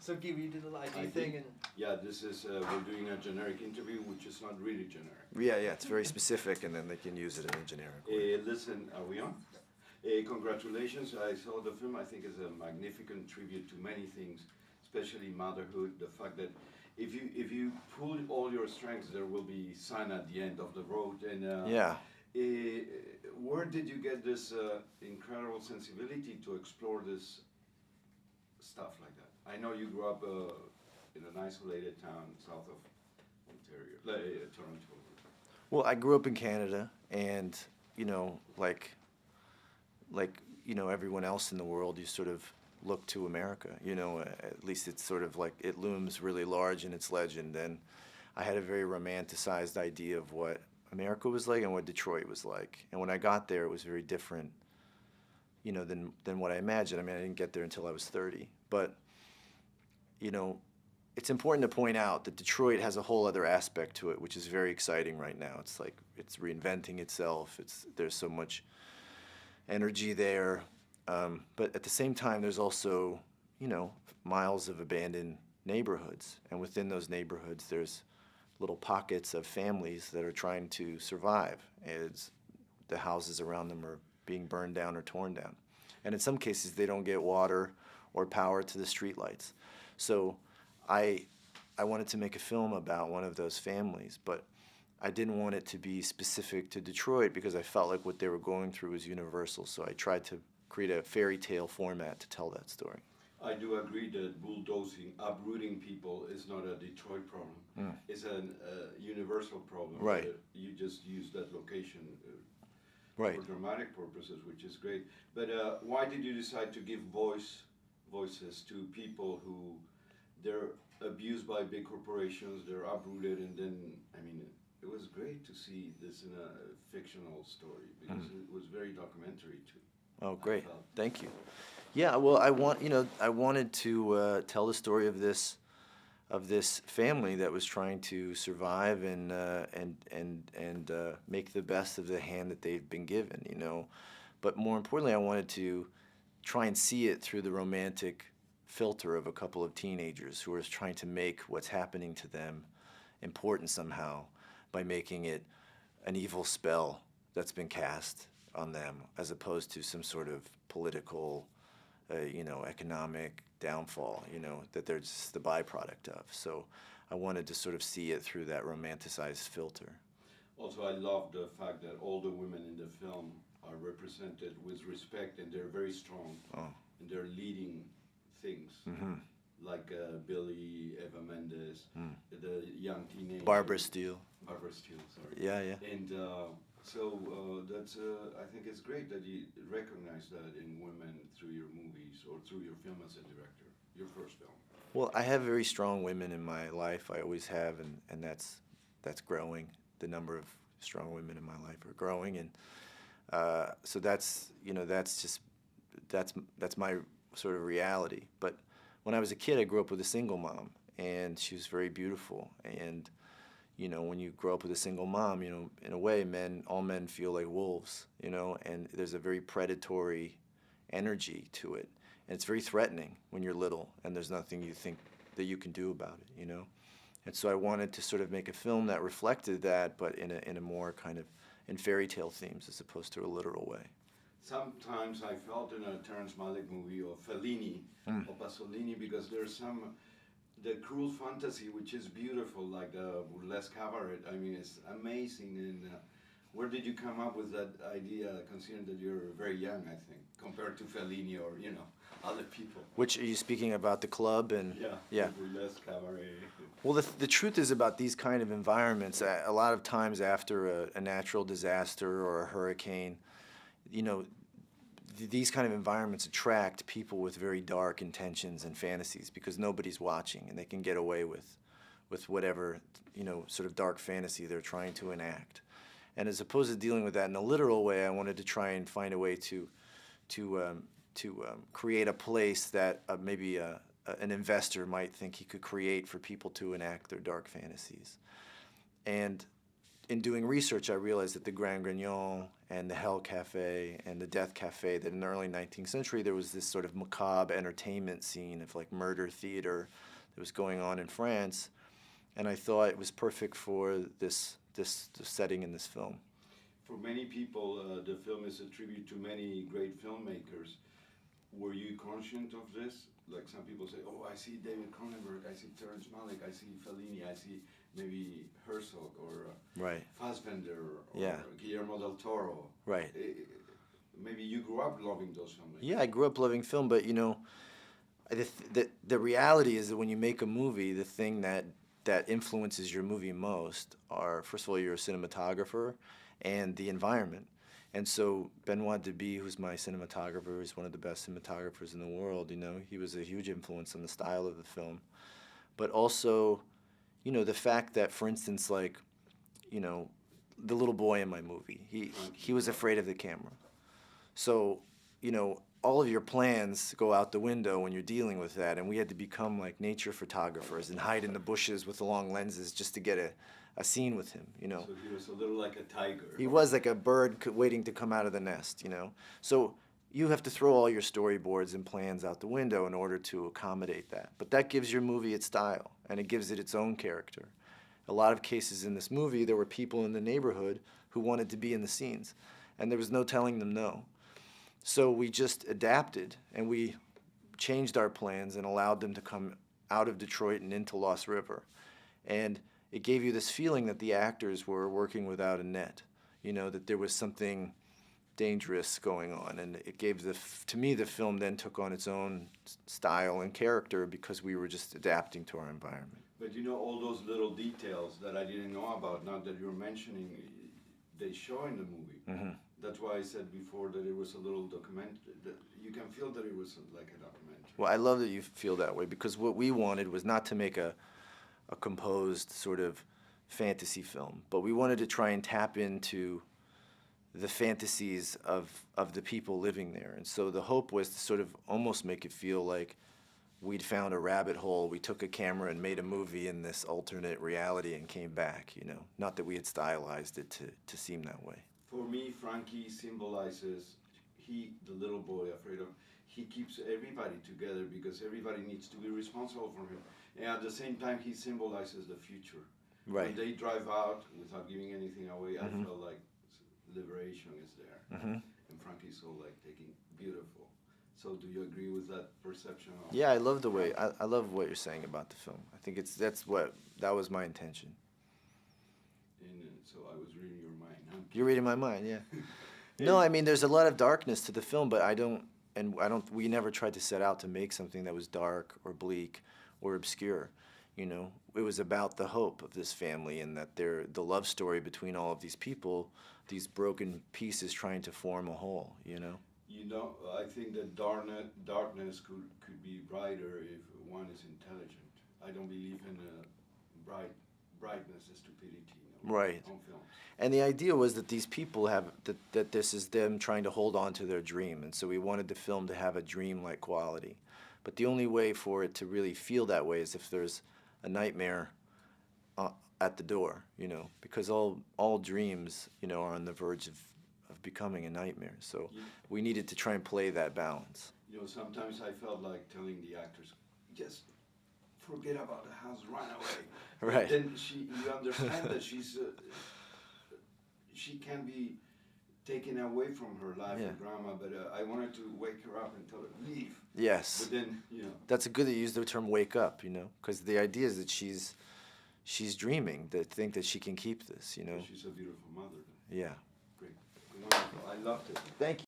So Guy, you did the ID I thing, think- and Yeah, this is, we're doing a generic interview, which is not really generic. Yeah, it's very specific, and then they can use it in a generic way. Listen, are we on? Congratulations, I saw the film. I think it's a magnificent tribute to many things, especially motherhood, the fact that if you pull all your strengths, there will be sun at the end of the road. And where did you get this incredible sensibility to explore this stuff like that? I know you grew up in an isolated town south of Ontario, Toronto. Well, I grew up in Canada, and like everyone else in the world, you sort of look to America. At least it's sort of like it looms really large in its legend. And I had a very romanticized idea of what America was like and what Detroit was like. And when I got there, it was very different, than what I imagined. I mean, I didn't get there until I was 30, but it's important to point out that Detroit has a whole other aspect to it, which is very exciting right now. It's like it's reinventing itself. There's so much energy there, but at the same time, there's also miles of abandoned neighborhoods, and within those neighborhoods, there's little pockets of families that are trying to survive as the houses around them are being burned down or torn down, and in some cases, they don't get water or power to the streetlights. So I wanted to make a film about one of those families, but I didn't want it to be specific to Detroit because I felt like what they were going through was universal. So I tried to create a fairy tale format to tell that story. I do agree that bulldozing, uprooting people is not a Detroit problem. It's a universal problem. Right. You just use that location Right. for dramatic purposes, which is great. But why did you decide to give voices to people who they're abused by big corporations, they're uprooted, and then, I mean, it was great to see this in a fictional story because it was very documentary too. Oh, great! Thank you. Yeah, well, I wanted to tell the story of this family that was trying to survive and make the best of the hand that they've been given. But more importantly, I wanted to try and see it through the romantic filter of a couple of teenagers who are trying to make what's happening to them important somehow by making it an evil spell that's been cast on them as opposed to some sort of political, economic downfall, that they're just the byproduct of. So I wanted to sort of see it through that romanticized filter. Also, I love the fact that all the women in the film are represented with respect and they're very strong and they're leading things. Like Billy, Eva Mendes, the young teenager. Barbara Steele. Barbara Steele, sorry. Yeah. And so that's, I think it's great that you recognize that in women through your movies or through your film as a director, your first film. Well, I have very strong women in my life. I always have, and that's growing. The number of strong women in my life are growing, and so that's that's my sort of reality. But when I was a kid, I grew up with a single mom, and she was very beautiful. And when you grow up with a single mom, in a way, all men feel like wolves, and there's a very predatory energy to it. And it's very threatening when you're little, and there's nothing you think that you can do about it, And so I wanted to sort of make a film that reflected that, but in a more kind of in fairy tale themes as opposed to a literal way. Sometimes I felt in a Terrence Malick movie or Fellini or Pasolini because there's the cruel fantasy which is beautiful, like the burlesque cabaret. I mean, it's amazing. And where did you come up with that idea, considering that you're very young, I think, compared to Fellini or other people? Which are you speaking about, the club and yeah. Burlesque cabaret. Well, the truth is about these kind of environments. A lot of times after a natural disaster or a hurricane, these kind of environments attract people with very dark intentions and fantasies because nobody's watching and they can get away with whatever, sort of dark fantasy they're trying to enact. And as opposed to dealing with that in a literal way, I wanted to try and find a way to create a place that maybe an investor might think he could create for people to enact their dark fantasies. And in doing research, I realized that the Grand Guignol and the Hell Cafe and the Death Cafe, that in the early 19th century there was this sort of macabre entertainment scene of like murder theater that was going on in France, and I thought it was perfect for this setting in this film. For many people, the film is a tribute to many great filmmakers. Were you conscious of this? Like some people say, oh, I see David Cronenberg, I see Terrence Malick, I see Fellini, I see maybe Herzog or Right. Fassbender or Yeah. Guillermo del Toro. Right. Maybe you grew up loving those filmmakers. Yeah, I grew up loving film, but you know, the reality is that when you make a movie, the thing that influences your movie most are, first of all, you're a cinematographer and the environment. And so Benoit Debie, who's my cinematographer, is one of the best cinematographers in the world, you know. He was a huge influence on the style of the film. But also, you know, the fact that, for instance, like, you know, the little boy in my movie, he was afraid of the camera. So, you know, all of your plans go out the window when you're dealing with that, and we had to become like nature photographers and hide in the bushes with the long lenses just to get a scene with him, you know. So he was a little like a tiger. He was like a bird waiting to come out of the nest, you know. So you have to throw all your storyboards and plans out the window in order to accommodate that. But that gives your movie its style, and it gives it its own character. A lot of cases in this movie, there were people in the neighborhood who wanted to be in the scenes, and there was no telling them no. So we just adapted, and we changed our plans and allowed them to come out of Detroit and into Lost River. And it gave you this feeling that the actors were working without a net, you know, that there was something dangerous going on. And it gave to me, the film then took on its own style and character because we were just adapting to our environment. But you know, all those little details that I didn't know about, now that you're mentioning, they show in the movie. Mm-hmm. That's why I said before that it was a little documentary. You can feel that it was like a documentary. Well, I love that you feel that way, because what we wanted was not to make a composed sort of fantasy film, but we wanted to try and tap into the fantasies of the people living there. And so the hope was to sort of almost make it feel like we'd found a rabbit hole. We took a camera and made a movie in this alternate reality and came back, you know. Not that we had stylized it to seem that way. For me, Frankie symbolizes, the little boy afraid of, he keeps everybody together because everybody needs to be responsible for him. And at the same time, he symbolizes the future. Right. When they drive out, without giving anything away, I felt like liberation is there. Mm-hmm. And Frankie's so like taking beautiful. So do you agree with that perception? Yeah, I love the way, I love what you're saying about the film. I think that was my intention. And so I was reading your mind. Huh? You're reading my mind, yeah. No, I mean, there's a lot of darkness to the film, but we never tried to set out to make something that was dark or bleak or obscure, you know. It was about the hope of this family and that the love story between all of these people, these broken pieces trying to form a whole, you know. You know, I think that darkness could be brighter if one is intelligent. I don't believe in brightness and stupidity. You know, Right. on film. And the idea was that these people have, that this is them trying to hold on to their dream. And so we wanted the film to have a dream-like quality. But the only way for it to really feel that way is if there's a nightmare at the door, you know, because all dreams, you know, are on the verge of becoming a nightmare. So we needed to try and play that balance. You know, sometimes I felt like telling the actors, just forget about the house, run away. Right. But then you understand that she can be taken away from her life and drama, but I wanted to wake her up and tell her, leave. Yes. But then, you know. That's good that you use the term wake up, you know, because the idea is that she's dreaming, to think that she can keep this, you know. She's a beautiful mother. Yeah. Great. Wonderful. I loved it. Thank you.